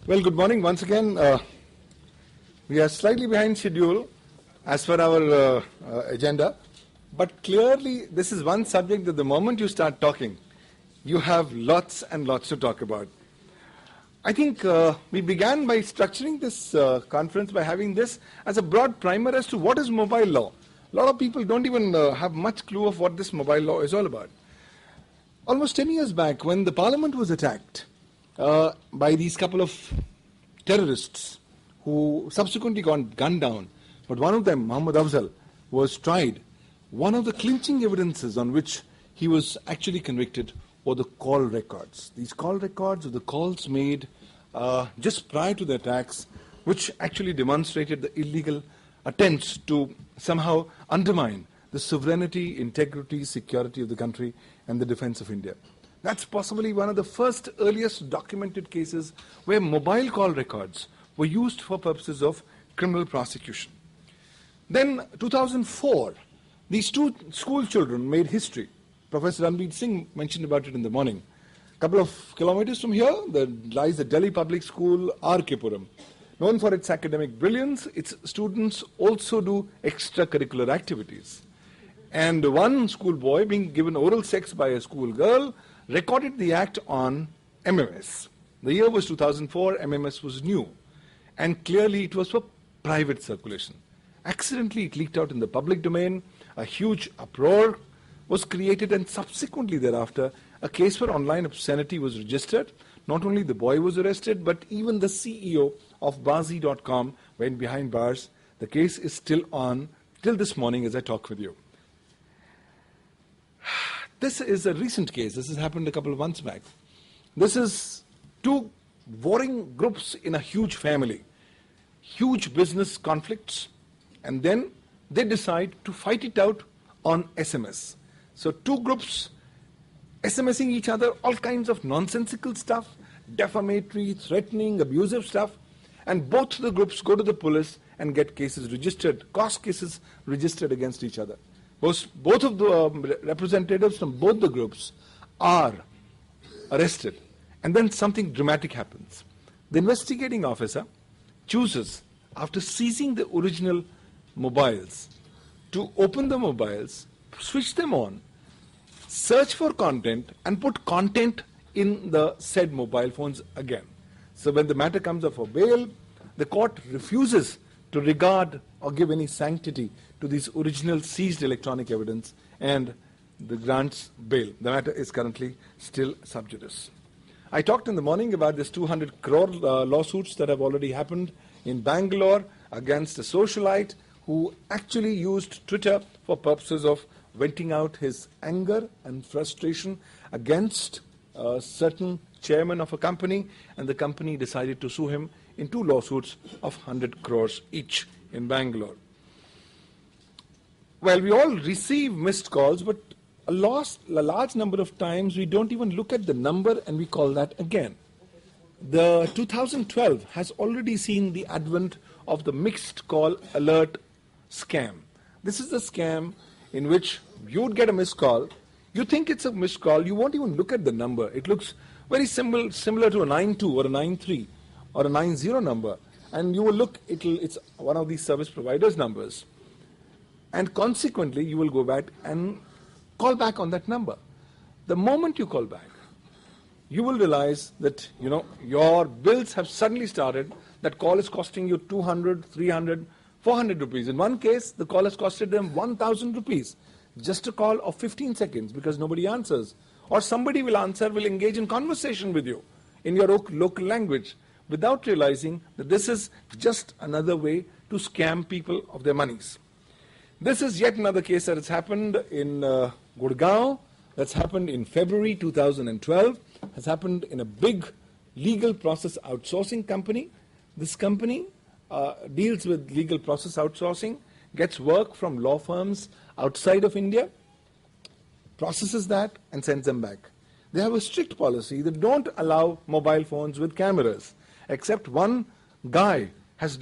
Well, good morning once again. We are slightly behind schedule as per our agenda, but clearly this is one subject that the moment you start talking, you have lots and lots to talk about. I think we began by structuring this conference by having this as a broad primer as to what is mobile law. A lot of people don't even have much clue of what this mobile law is all about. Almost 10 years back, when the parliament was attacked by these couple of terrorists who subsequently got gunned down, but one of them, Muhammad Afzal, was tried. One of the clinching evidences on which he was actually convicted were the call records. These call records of the calls made just prior to the attacks, which actually demonstrated the illegal attempts to somehow undermine the sovereignty, integrity, security of the country and the defense of India. That's possibly one of the first earliest documented cases where mobile call records were used for purposes of criminal prosecution. Then 2004, these two school children made history. Professor Ranveer Singh mentioned about it in the morning. A couple of kilometers from here, there lies the Delhi Public School, R.K. Puram. Known for its academic brilliance, its students also do extracurricular activities. And one schoolboy being given oral sex by a schoolgirl recorded the act on MMS. The year was 2004, MMS was new. And clearly it was for private circulation. Accidentally it leaked out in the public domain, a huge uproar was created, and subsequently thereafter a case for online obscenity was registered. Not only the boy was arrested, but even the CEO of Bazi.com went behind bars. The case is still on till this morning as I talk with you. This is a recent case. This has happened a couple of months back. This is two warring groups in a huge family, huge business conflicts, and then they decide to fight it out on SMS. So two groups SMSing each other, all kinds of nonsensical stuff, defamatory, threatening, abusive stuff, and both the groups go to the police and get cases registered, cost cases registered against each other. Both of the representatives from both the groups are arrested, and then something dramatic happens. The investigating officer chooses, after seizing the original mobiles, to open the mobiles, switch them on, search for content, and put content in the said mobile phones again. So when the matter comes up for bail, the court refuses to regard or give any sanctity to these original seized electronic evidence and the grants bail. The matter is currently still sub judice. I talked in the morning about this 200 crore lawsuits that have already happened in Bangalore against a socialite who actually used Twitter for purposes of venting out his anger and frustration against a certain chairman of a company, and the company decided to sue him in two lawsuits of 100 crores each in Bangalore. Well, we all receive missed calls, but a large number of times we don't even look at the number and we call that again. The 2012 has already seen the advent of the mixed call alert scam. This is the scam in which you would get a missed call, you think it's a missed call, you won't even look at the number. It looks very similar to a 92 or a 93 or a 90 number, and you will look, it's one of these service providers' numbers, and consequently you will go back and call back on that number. The moment you call back, you will realize that your bills have suddenly started. That call is costing you 200, 300, 400 rupees. In one case, the call has costed them 1,000 rupees. Just a call of 15 seconds because nobody answers. Or somebody will answer, will engage in conversation with you in your local language without realizing that this is just another way to scam people of their monies. This is yet another case that has happened in Gurgaon, that's happened in February 2012, has happened in a big legal process outsourcing company. This company deals with legal process outsourcing, gets work from law firms outside of India, processes that and sends them back. They have a strict policy that don't allow mobile phones with cameras, except one guy has